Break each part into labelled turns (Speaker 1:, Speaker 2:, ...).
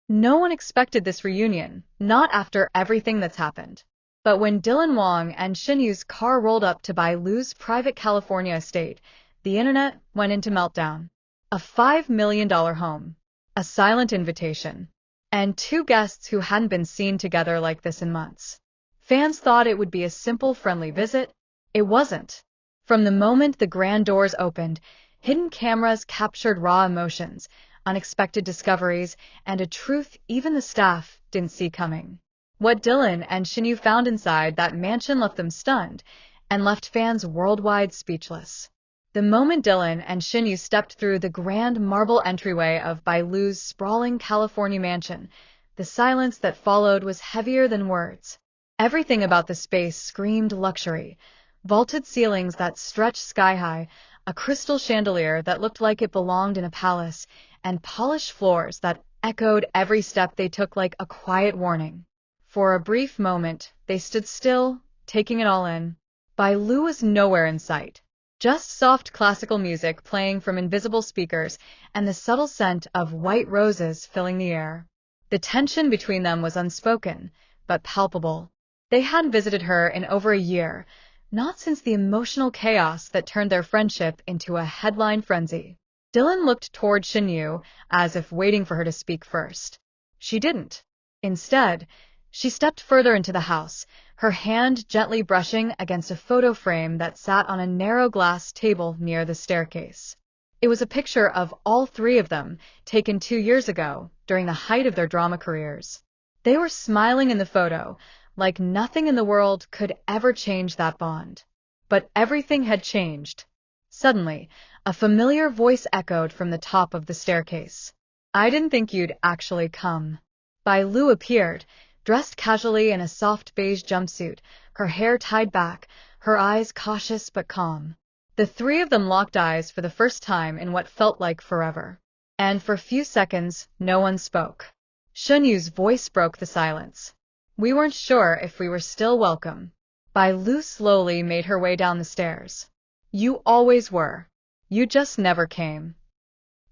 Speaker 1: No one expected this reunion, not after everything that's happened. But when Dylan Wang and Shen Yue's car rolled up to Bai Lu's private California estate, the internet went into meltdown. A $5 million home, a silent invitation, and two guests who hadn't been seen together like this in months. Fans thought it would be a simple, friendly visit. It wasn't. From the moment the grand doors opened, hidden cameras captured raw emotions, unexpected discoveries, and a truth even the staff didn't see coming. What Dylan and Shen Yue found inside that mansion left them stunned and left fans worldwide speechless. The moment Dylan and Shen Yue stepped through the grand marble entryway of BaiLu's sprawling California mansion, the silence that followed was heavier than words. Everything about the space screamed luxury. Vaulted ceilings that stretched sky-high, a crystal chandelier that looked like it belonged in a palace, and polished floors that echoed every step they took like a quiet warning. For a brief moment, they stood still, taking it all in. Bai Lu was nowhere in sight. Just soft classical music playing from invisible speakers and the subtle scent of white roses filling the air. The tension between them was unspoken, but palpable. They hadn't visited her in over a year, not since the emotional chaos that turned their friendship into a headline frenzy. Dylan looked toward Shen Yue, as if waiting for her to speak first. She didn't. Instead, she stepped further into the house, her hand gently brushing against a photo frame that sat on a narrow glass table near the staircase. It was a picture of all three of them, taken 2 years ago, during the height of their drama careers. They were smiling in the photo, like nothing in the world could ever change that bond. But everything had changed. Suddenly, a familiar voice echoed from the top of the staircase. "I didn't think you'd actually come." Bai Lu appeared, dressed casually in a soft beige jumpsuit, her hair tied back, her eyes cautious but calm. The three of them locked eyes for the first time in what felt like forever. And for a few seconds, no one spoke. Shen Yue's voice broke the silence. "We weren't sure if we were still welcome." Bai Lu slowly made her way down the stairs. "You always were. You just never came."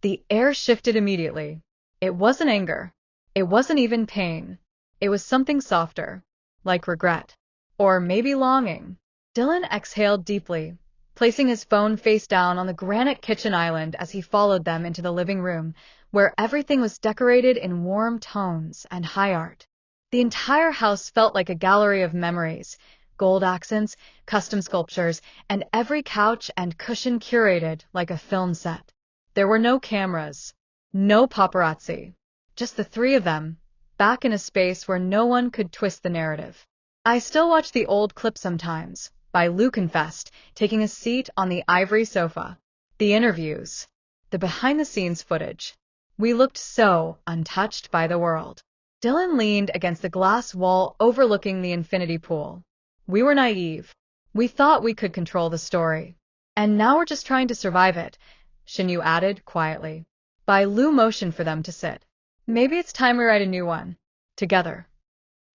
Speaker 1: The air shifted immediately. It wasn't anger. It wasn't even pain. It was something softer, like regret. Or maybe longing. Dylan exhaled deeply, placing his phone face down on the granite kitchen island as he followed them into the living room, where everything was decorated in warm tones and high art. The entire house felt like a gallery of memories, gold accents, custom sculptures, and every couch and cushion curated like a film set. There were no cameras, no paparazzi, just the three of them, back in a space where no one could twist the narrative. "I still watch the old clip sometimes," Bai Lu confessed, taking a seat on the ivory sofa. "The interviews, the behind-the-scenes footage. We looked so untouched by the world." Dylan leaned against the glass wall overlooking the infinity pool. "We were naive. We thought we could control the story. And now we're just trying to survive it," Shen Yue added quietly. Bai Lu motioned for them to sit. "Maybe it's time we write a new one. Together."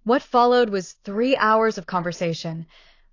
Speaker 1: What followed was 3 hours of conversation,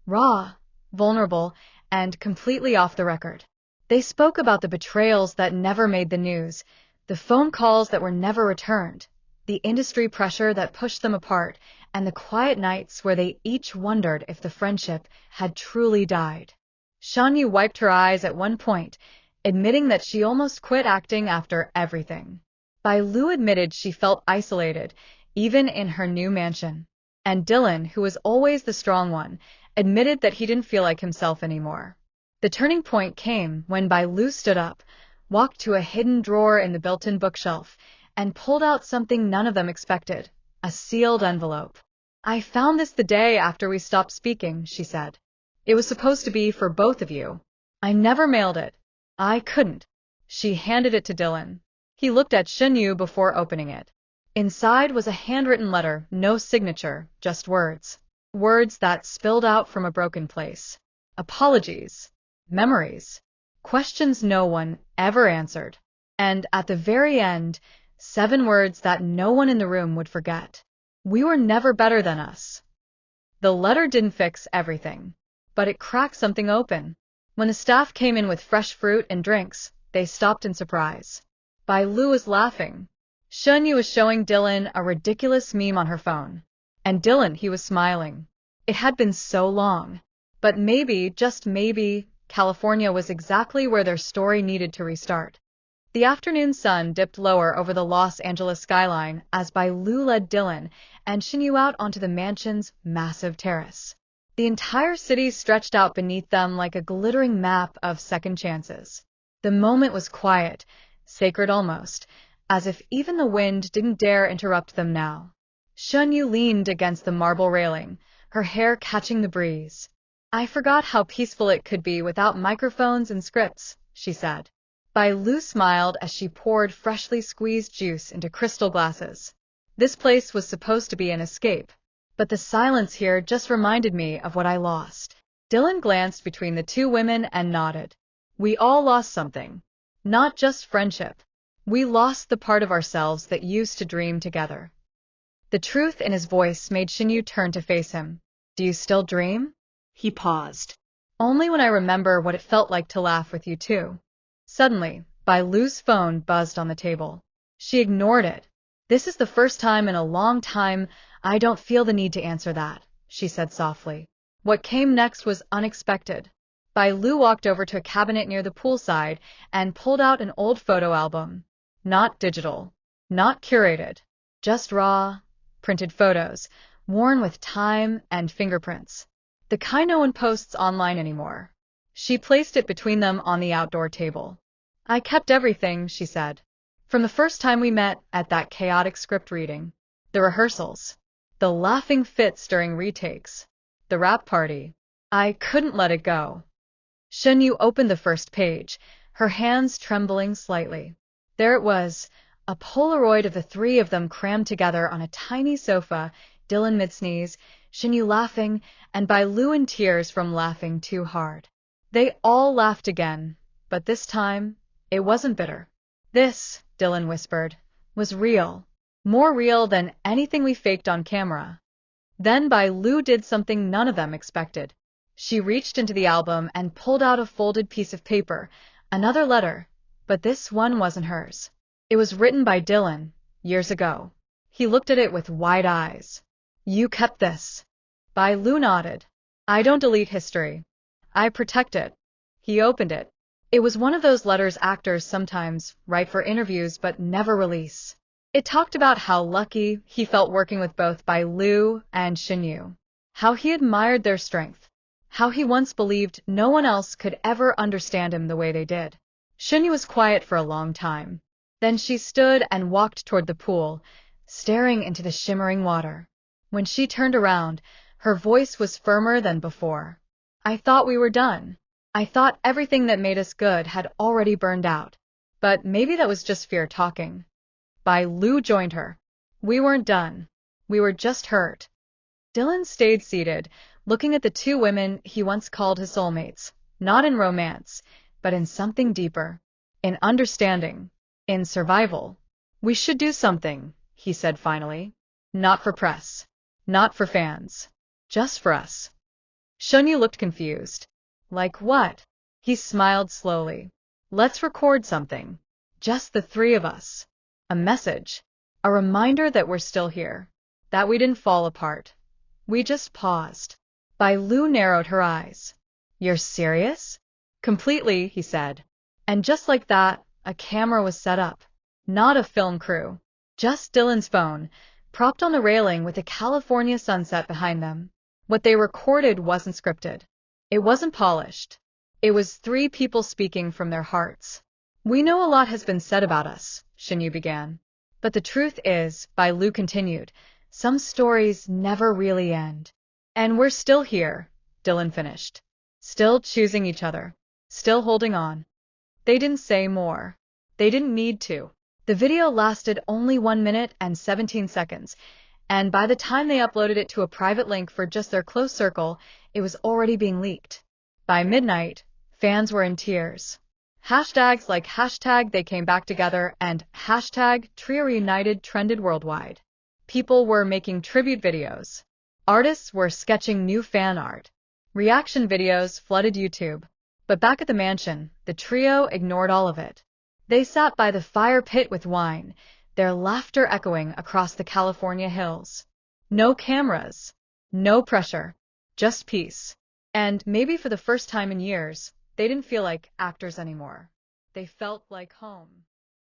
Speaker 1: raw, vulnerable, and completely off the record. They spoke about the betrayals that never made the news, the phone calls that were never returned, the industry pressure that pushed them apart, and the quiet nights where they each wondered if the friendship had truly died. Shen Yue wiped her eyes at one point, admitting that she almost quit acting after everything. Bai Lu admitted she felt isolated, even in her new mansion. And Dylan, who was always the strong one, admitted that he didn't feel like himself anymore. The turning point came when Bai Lu stood up, walked to a hidden drawer in the built-in bookshelf, and pulled out something none of them expected, a sealed envelope. "I found this the day after we stopped speaking," she said. "It was supposed to be for both of you. I never mailed it. I couldn't." She handed it to Dylan. He looked at Shen Yue before opening it. Inside was a handwritten letter, no signature, just words. Words that spilled out from a broken place. Apologies. Memories. Questions no one ever answered. And at the very end, 7 words that no one in the room would forget. "We were never better than us." The letter didn't fix everything, but it cracked something open. When the staff came in with fresh fruit and drinks, they stopped in surprise. Bai Lu was laughing. Shen Yue was showing Dylan a ridiculous meme on her phone. And Dylan, he was smiling. It had been so long. But maybe, just maybe, California was exactly where their story needed to restart. The afternoon sun dipped lower over the Los Angeles skyline as Bai Lu led Dylan and Shen Yue out onto the mansion's massive terrace. The entire city stretched out beneath them like a glittering map of second chances. The moment was quiet, sacred almost, as if even the wind didn't dare interrupt them now. Shen Yue leaned against the marble railing, her hair catching the breeze. "I forgot how peaceful it could be without microphones and scripts," she said. Bai Lu smiled as she poured freshly squeezed juice into crystal glasses. "This place was supposed to be an escape, but the silence here just reminded me of what I lost." Dylan glanced between the two women and nodded. "We all lost something. Not just friendship. We lost the part of ourselves that used to dream together." The truth in his voice made Shen Yue turn to face him. "Do you still dream?" He paused. "Only when I remember what it felt like to laugh with you too." Suddenly, Bai Lu's phone buzzed on the table. She ignored it. "This is the first time in a long time I don't feel the need to answer that," she said softly. What came next was unexpected. Bai Lu walked over to a cabinet near the poolside and pulled out an old photo album. Not digital, not curated, just raw, printed photos, worn with time and fingerprints. The kind no one posts online anymore. She placed it between them on the outdoor table. "I kept everything," she said. "From the first time we met at that chaotic script reading. The rehearsals. The laughing fits during retakes. The rap party. I couldn't let it go." Shen Yue opened the first page, her hands trembling slightly. There it was, a Polaroid of the three of them crammed together on a tiny sofa, Dylan mid-sneeze, Shen Yue laughing, and Bai Lu in tears from laughing too hard. They all laughed again, but this time, it wasn't bitter. "This," Dylan whispered, "was real. More real than anything we faked on camera." Then Bai Lu did something none of them expected. She reached into the album and pulled out a folded piece of paper, another letter, but this one wasn't hers. It was written by Dylan, years ago. He looked at it with wide eyes. "You kept this?" Bai Lu nodded. "I don't delete history. I protect it." He opened it. It was one of those letters actors sometimes write for interviews but never release. It talked about how lucky he felt working with both Bai Lu and Shen Yue, how he admired their strength, how he once believed no one else could ever understand him the way they did. Shen Yue was quiet for a long time. Then she stood and walked toward the pool, staring into the shimmering water. When she turned around, her voice was firmer than before. "I thought we were done. I thought everything that made us good had already burned out. But maybe that was just fear talking." Bai Lu joined her. "We weren't done. We were just hurt." Dylan stayed seated, looking at the two women he once called his soulmates, not in romance, but in something deeper, in understanding, in survival. "We should do something," he said finally. "Not for press. Not for fans. Just for us." Shen Yue looked confused. "Like what?" He smiled slowly. "Let's record something. Just the three of us. A message. A reminder that we're still here. That we didn't fall apart. We just paused." Bai Lu narrowed her eyes. "You're serious?" "Completely," he said. And just like that, a camera was set up. Not a film crew. Just Dylan's phone, propped on the railing with a California sunset behind them. What they recorded wasn't scripted. It wasn't polished. It was three people speaking from their hearts. "We know a lot has been said about us," Shen Yue began. "But the truth is," Bai Lu continued, "some stories never really end. And we're still here," Dylan finished. "Still choosing each other. Still holding on." They didn't say more. They didn't need to. The video lasted only 1 minute and 17 seconds, and by the time they uploaded it to a private link for just their close circle, it was already being leaked. By midnight, fans were in tears. Hashtags like hashtag they came back together and hashtag trio reunited trended worldwide. People were making tribute videos. Artists were sketching new fan art. Reaction videos flooded YouTube. But back at the mansion, the trio ignored all of it. They sat by the fire pit with wine, their laughter echoing across the California hills. No cameras, no pressure, just peace. And maybe for the first time in years, they didn't feel like actors anymore. They felt like home.